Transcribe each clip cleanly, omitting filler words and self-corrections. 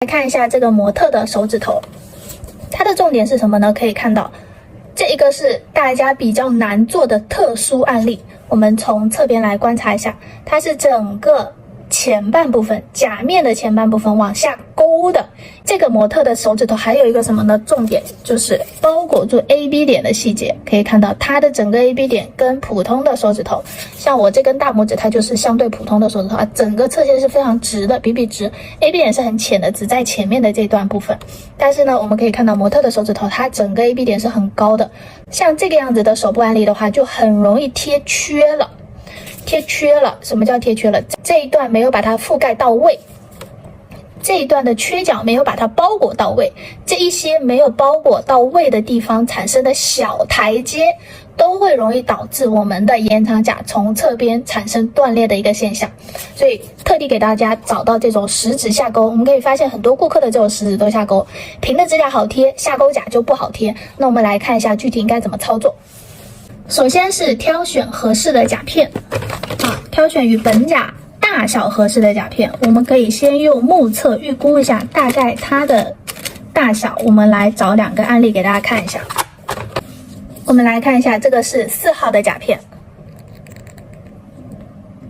来看一下这个模特的手指头，它的重点是什么呢？可以看到，这一个是大家比较难做的特殊案例。我们从侧边来观察一下，它是整个前半部分甲面的前半部分往下勾的。这个模特的手指头还有一个什么呢？重点就是包裹住 AB 点的细节。可以看到它的整个 AB 点跟普通的手指头，像我这根大拇指，它就是相对普通的手指头啊，整个侧线是非常直的，笔直。AB 点是很浅的，只在前面的这段部分。但是呢，我们可以看到模特的手指头，它整个 AB 点是很高的。像这个样子的手部案例的话，就很容易贴缺了。贴缺了，什么叫贴缺了？这一段没有把它覆盖到位，这一段的缺角没有把它包裹到位，这一些没有包裹到位的地方产生的小台阶，都会容易导致我们的延长甲从侧边产生断裂的一个现象。所以特地给大家找到这种食指下钩，我们可以发现很多顾客的这种食指都下钩，平的指甲好贴，下钩甲就不好贴。那我们来看一下具体应该怎么操作。首先是挑选合适的甲片，挑选与本甲大小合适的甲片。我们可以先用目测预估一下大概它的大小。我们来找两个案例给大家看一下。我们来看一下，这个是4号的甲片。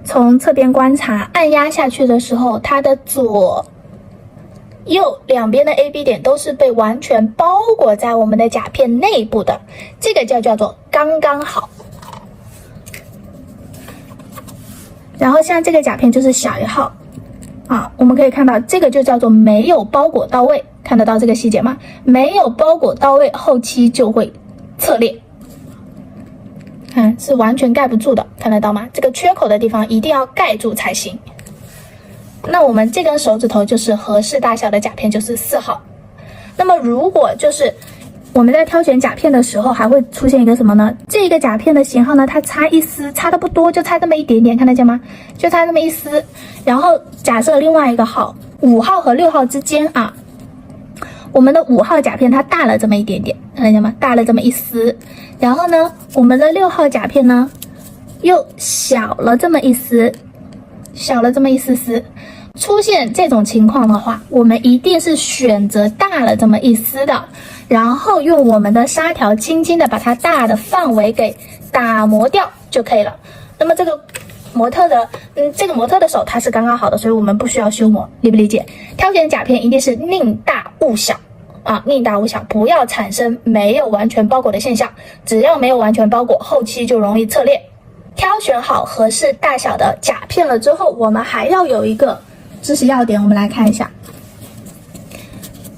从侧边观察，按压下去的时候，它的左右两边的 AB 点都是被完全包裹在我们的甲片内部的，这个叫做刚刚好。然后像这个甲片就是小1号我们可以看到这个就叫做没有包裹到位，看得到这个细节吗？没有包裹到位，后期就会侧裂，看是完全盖不住的，看得到吗？这个缺口的地方一定要盖住才行。那我们这根手指头就是合适大小的甲片，就是4号。那么如果就是我们在挑选甲片的时候，还会出现一个什么呢？这个甲片的型号呢，它差一丝，差的不多，就差这么一点点，看得见吗？就差这么一丝。然后假设另外一个号5号和6号之间我们的5号甲片它大了这么一点点，看得见吗？大了这么一丝。然后呢，我们的6号甲片呢又小了这么一丝，小了这么一丝丝。出现这种情况的话，我们一定是选择大了这么一丝的，然后用我们的砂条轻轻的把它大的范围给打磨掉就可以了。那么这个模特的手它是刚刚好的，所以我们不需要修磨，理不理解？挑选甲片一定是宁大勿小宁大勿小，不要产生没有完全包裹的现象。只要没有完全包裹，后期就容易侧裂。挑选好合适大小的甲片了之后，我们还要有一个知识要点，我们来看一下。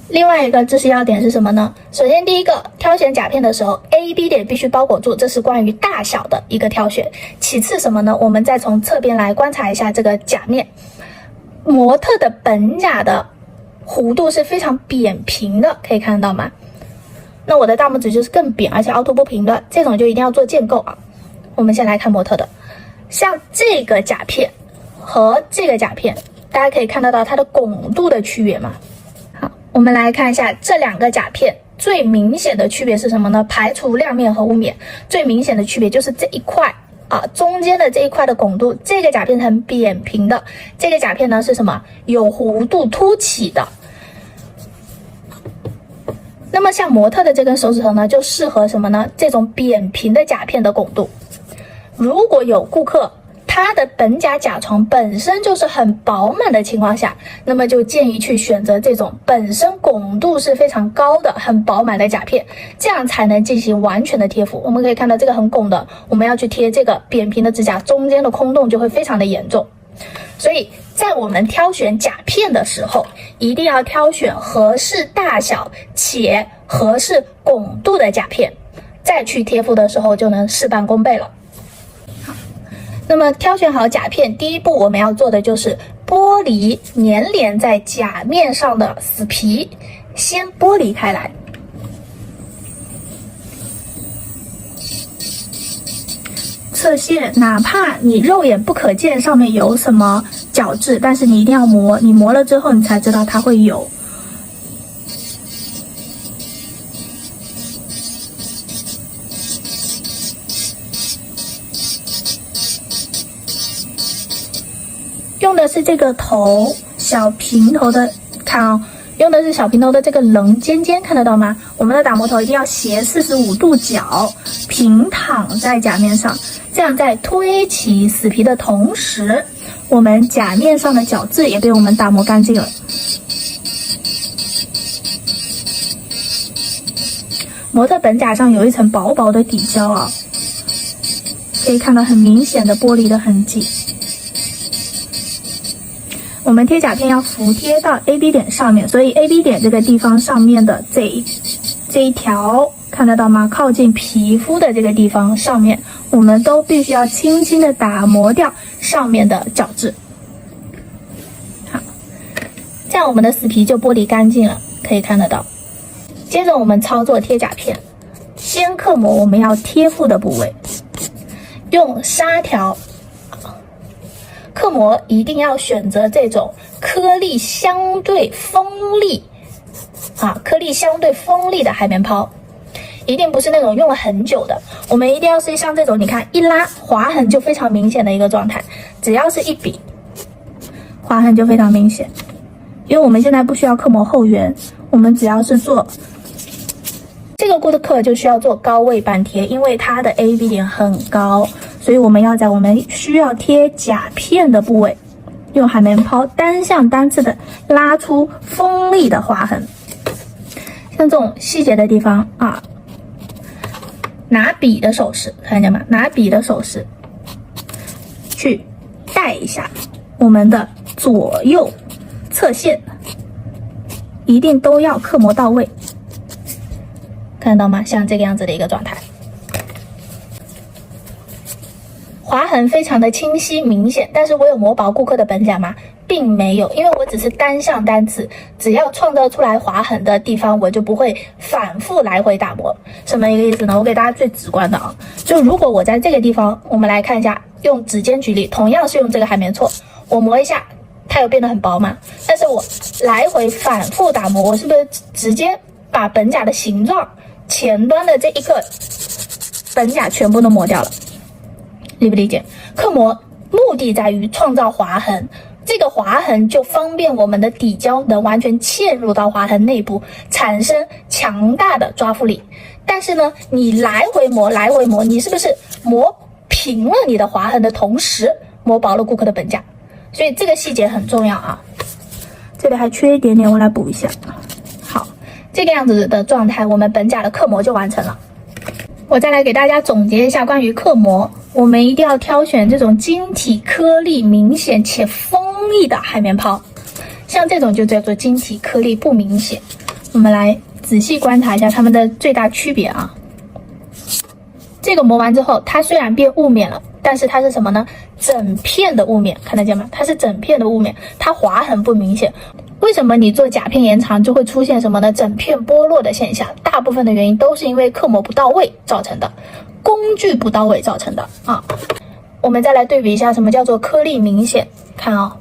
另外一个知识要点是什么呢？首先第一个，挑选甲片的时候 AB 点必须包裹住，这是关于大小的一个挑选。其次什么呢？我们再从侧边来观察一下这个甲面，模特的本甲的弧度是非常扁平的，可以看到吗？那我的大拇指就是更扁，而且凹凸不平的，这种就一定要做建构我们先来看模特的，像这个甲片和这个甲片，大家可以看得到它的拱度的区别吗？好，我们来看一下这两个甲片最明显的区别是什么呢？排除亮面和雾面，最明显的区别就是这一块中间的这一块的拱度，这个甲片是很扁平的，这个甲片呢是什么？有弧度凸起的。那么像模特的这根手指头呢，就适合什么呢？这种扁平的甲片的拱度。如果有顾客它的本甲甲床本身就是很饱满的情况下，那么就建议去选择这种本身拱度是非常高的很饱满的甲片，这样才能进行完全的贴服。我们可以看到这个很拱的，我们要去贴这个扁平的指甲，中间的空洞就会非常的严重。所以在我们挑选甲片的时候，一定要挑选合适大小且合适拱度的甲片，再去贴服的时候就能事半功倍了。那么挑选好甲片，第一步我们要做的就是剥离粘连在甲面上的死皮，先剥离开来。侧线哪怕你肉眼不可见上面有什么角质，但是你一定要磨，你磨了之后你才知道它会有。用的是这个头小平头的，看用的是小平头的这个棱尖尖，看得到吗？我们的打磨头一定要斜45度角，平躺在甲面上，这样在推起死皮的同时，我们甲面上的角质也被我们打磨干净了。模特本甲上有一层薄薄的底胶啊，可以看到很明显的剥离的痕迹。我们贴甲片要服贴到 AB 点上面，所以 AB 点这个地方上面的这一条看得到吗？靠近皮肤的这个地方上面，我们都必须要轻轻的打磨掉上面的角质。好，这样我们的死皮就剥离干净了，可以看得到。接着我们操作贴甲片，先刻模我们要贴附的部位，用砂条刻模一定要选择这种颗粒相对锋利的海绵抛，一定不是那种用了很久的，我们一定要是像这种，你看一拉划痕就非常明显的一个状态，只要是一笔划痕就非常明显。因为我们现在不需要刻模后缘，我们只要是做这个顾客就需要做高位半贴，因为它的 AB 点很高，所以我们要在我们需要贴甲片的部位，用海绵抛单向单次的拉出锋利的划痕。像这种细节的地方啊，拿笔的手势，看见吗？拿笔的手势去带一下我们的左右侧线，一定都要刻模到位。看到吗？像这个样子的一个状态，划痕非常的清晰明显，但是我有磨薄顾客的本甲吗？并没有，因为我只是单向单次，只要创造出来划痕的地方，我就不会反复来回打磨。什么一个意思呢？我给大家最直观的啊，就如果我在这个地方，我们来看一下，用指尖举例，同样是用这个海绵搓，我磨一下，它有变得很薄嘛？但是我来回反复打磨，我是不是直接把本甲的形状前端的这一个本甲全部都磨掉了？理不理解？刻模目的在于创造划痕，这个划痕就方便我们的底胶能完全嵌入到划痕内部，产生强大的抓附力。但是呢，你来回磨，你是不是磨平了你的划痕的同时，磨薄了顾客的本甲？所以这个细节很重要啊。这里还缺一点点，我来补一下。好，这个样子的状态，我们本甲的刻模就完成了。我再来给大家总结一下关于刻模，我们一定要挑选这种晶体颗粒明显且锋利的海绵抛，像这种就叫做晶体颗粒不明显。我们来仔细观察一下它们的最大区别啊。这个磨完之后，它虽然变雾面了，但是它是什么呢？整片的雾面，看得见吗？它是整片的雾面，它划痕不明显。为什么你做甲片延长就会出现什么呢？整片剥落的现象，大部分的原因都是因为刻模不到位造成的，工具不到位造成的啊。我们再来对比一下什么叫做颗粒明显，看啊，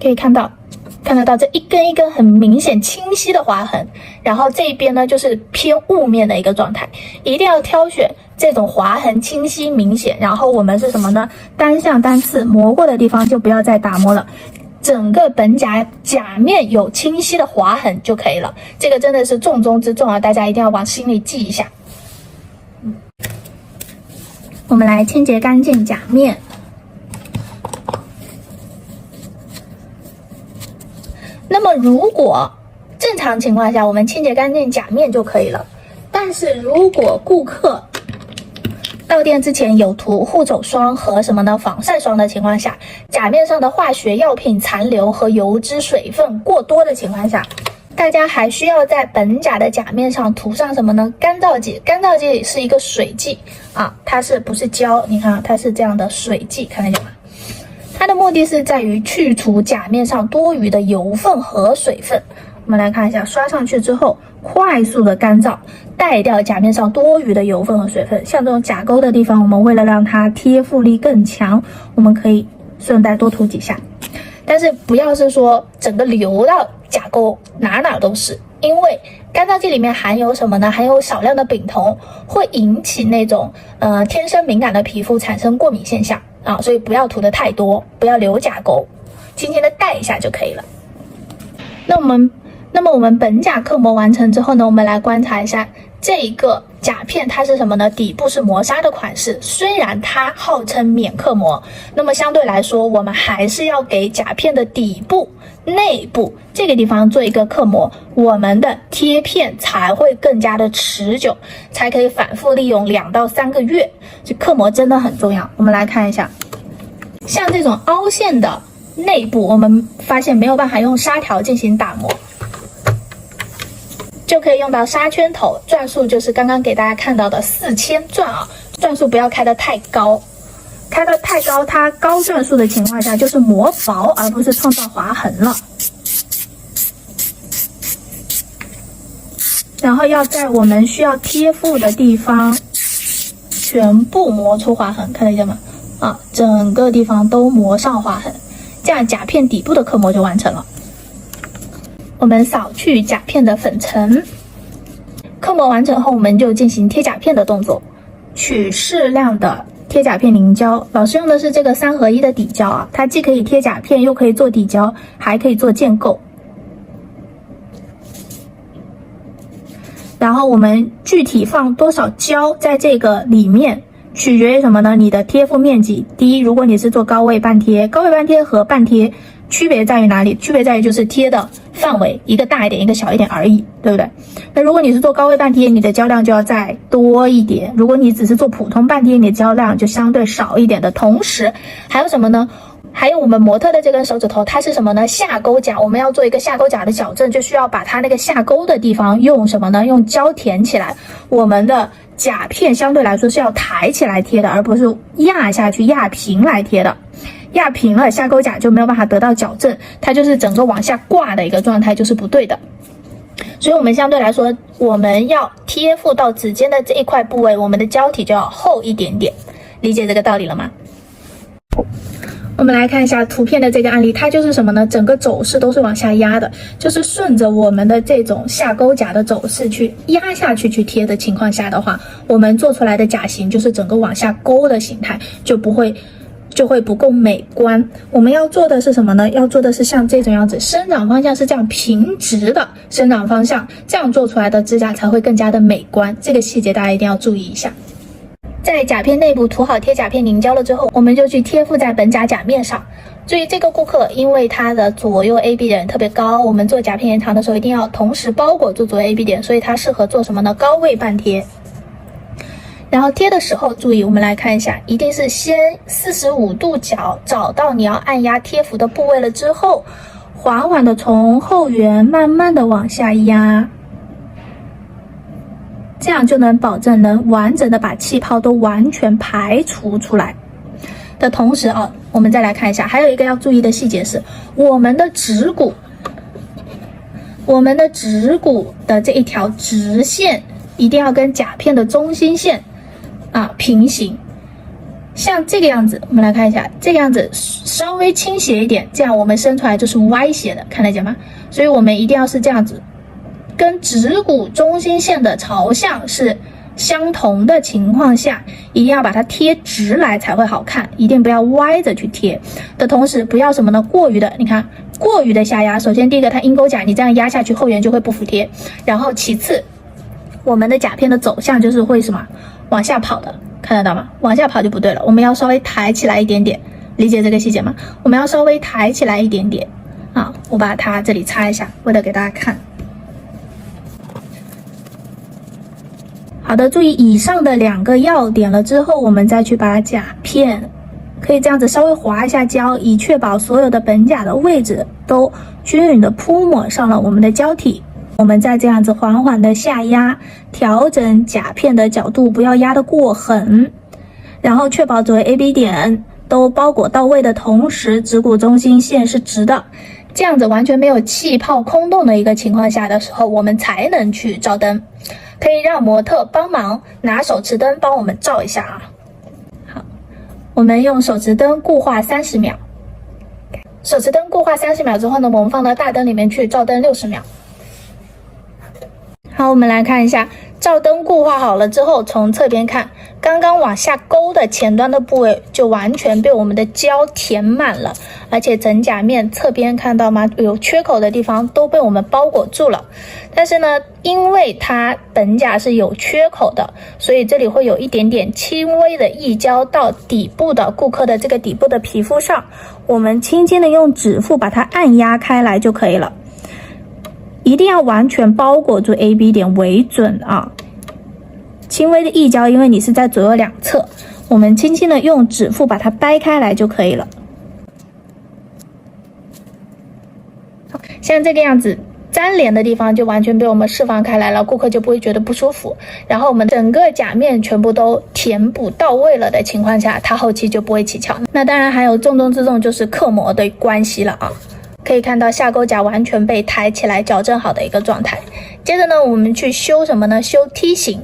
可以看得到这一根一根很明显清晰的划痕，然后这一边呢就是偏雾面的一个状态，一定要挑选这种划痕清晰明显，然后我们是什么呢？单向单次磨过的地方就不要再打磨了，整个本甲面有清晰的划痕就可以了。这个真的是重中之重啊，大家一定要往心里记一下。我们来清洁干净甲面。那么如果正常情况下我们清洁干净甲面就可以了，但是如果顾客到店之前有涂护手霜和什么呢防晒霜的情况下，甲面上的化学药品残留和油脂水分过多的情况下，大家还需要在本甲的甲面上涂上什么呢？干燥剂。干燥剂是一个水剂啊，它不是胶，你看它是这样的水剂，看得见吗？它的目的是在于去除甲面上多余的油分和水分。我们来看一下，刷上去之后快速的干燥，带掉甲面上多余的油分和水分。像这种甲沟的地方，我们为了让它贴附力更强，我们可以顺带多涂几下，但是不要是说整个流到甲沟哪都是，因为干燥剂里面含有什么呢？含有少量的丙酮，会引起那种天生敏感的皮肤产生过敏现象啊，所以不要涂的太多，不要留甲沟。轻轻的带一下就可以了。那么我们本甲刻模完成之后呢，我们来观察一下这一个甲片它是什么呢？底部是磨砂的款式，虽然它号称免刻模，那么相对来说我们还是要给甲片的底部内部这个地方做一个刻模，我们的贴片才会更加的持久，才可以反复利用2到3个月。这刻模真的很重要。我们来看一下，像这种凹陷的内部，我们发现没有办法用砂条进行打磨，就可以用到砂圈头，转速就是刚刚给大家看到的4000转啊，转速不要开得太高，开得太高，它高转速的情况下就是磨薄，而不是创造划痕了。然后要在我们需要贴附的地方全部磨出划痕，看得见吗？啊，整个地方都磨上划痕，这样甲片底部的刻模就完成了。我们扫去甲片的粉尘，刻模完成后，我们就进行贴甲片的动作，取适量的贴甲片凝胶。老师用的是这个3合1的底胶啊，它既可以贴甲片，又可以做底胶，还可以做建构。然后我们具体放多少胶在这个里面，取决于什么呢？你的贴附面积。第一，如果你是做高位半贴，高位半贴和半贴区别在于哪里？区别在于就是贴的范围，一个大一点，一个小一点而已，对不对？那如果你是做高位半贴，你的胶量就要再多一点；如果你只是做普通半贴，你的胶量就相对少一点的。同时，还有什么呢？还有我们模特的这根手指头，它是什么呢？下钩甲，我们要做一个下钩甲的矫正，就需要把它那个下钩的地方用什么呢？用胶填起来。我们的甲片相对来说是要抬起来贴的，而不是压下去压平来贴的。压平了，下钩甲就没有办法得到矫正，它就是整个往下挂的一个状态，就是不对的。所以我们相对来说，我们要贴附到指尖的这一块部位，我们的胶体就要厚一点点。理解这个道理了吗？我们来看一下图片的这个案例，它就是什么呢？整个走势都是往下压的，就是顺着我们的这种下钩甲的走势去压下去去贴的情况下的话，我们做出来的甲型就是整个往下勾的形态，就会不够美观。我们要做的是什么呢？要做的是像这种样子，生长方向是这样平直的生长方向，这样做出来的指甲才会更加的美观。这个细节大家一定要注意一下。在甲片内部涂好贴甲片凝胶了之后，我们就去贴附在本甲甲面上。注意这个顾客，因为他的左右 AB 点特别高，我们做甲片延长的时候一定要同时包裹住左右 AB 点，所以它适合做什么呢？高位半贴。然后贴的时候注意，我们来看一下，一定是先45度角找到你要按压贴服的部位了之后，缓缓的从后缘慢慢的往下压，这样就能保证能完整的把气泡都完全排除出来的同时啊，我们再来看一下，还有一个要注意的细节是，我们的指骨的这一条直线一定要跟甲片的中心线平行。像这个样子，我们来看一下，这个样子稍微倾斜一点，这样我们伸出来就是歪斜的，看得见吗？所以我们一定要是这样子，跟指骨中心线的朝向是相同的情况下，一定要把它贴直来才会好看，一定不要歪着去贴的同时，不要什么呢？过于的，你看过于的下压。首先第一个，它鹰钩甲你这样压下去，后缘就会不服帖。然后其次，我们的甲片的走向就是会什么？往下跑的，看得到吗？往下跑就不对了，我们要稍微抬起来一点点，理解这个细节吗？我们要稍微抬起来一点点啊！我把它这里擦一下，为了给大家看。好的，注意以上的2个要点了之后，我们再去把甲片可以这样子稍微划一下胶，以确保所有的本甲的位置都均匀的铺抹上了我们的胶体。我们再这样子缓缓的下压，调整甲片的角度，不要压得过狠，然后确保左右 AB 点都包裹到位的同时，指骨中心线是直的，这样子完全没有气泡空洞的一个情况下的时候，我们才能去照灯。可以让模特帮忙拿手持灯帮我们照一下啊。好，我们用手持灯固化30秒。手持灯固化30秒之后呢，我们放到大灯里面去照灯60秒。好，我们来看一下，照灯固化好了之后，从侧边看，刚刚往下勾的前端的部位就完全被我们的胶填满了，而且整甲面侧边看到吗？有缺口的地方都被我们包裹住了。但是呢，因为它本甲是有缺口的，所以这里会有一点点轻微的溢胶到底部的顾客的这个底部的皮肤上，我们轻轻的用指腹把它按压开来就可以了。一定要完全包裹住 AB 点为准啊！轻微的溢胶，因为你是在左右两侧，我们轻轻的用指腹把它掰开来就可以了。像这个样子，粘连的地方就完全被我们释放开来了，顾客就不会觉得不舒服。然后我们整个甲面全部都填补到位了的情况下，它后期就不会起翘。那当然还有重中之重就是刻膜的关系了啊。可以看到下钩甲完全被抬起来矫正好的一个状态。接着呢，我们去修什么呢？修梯形。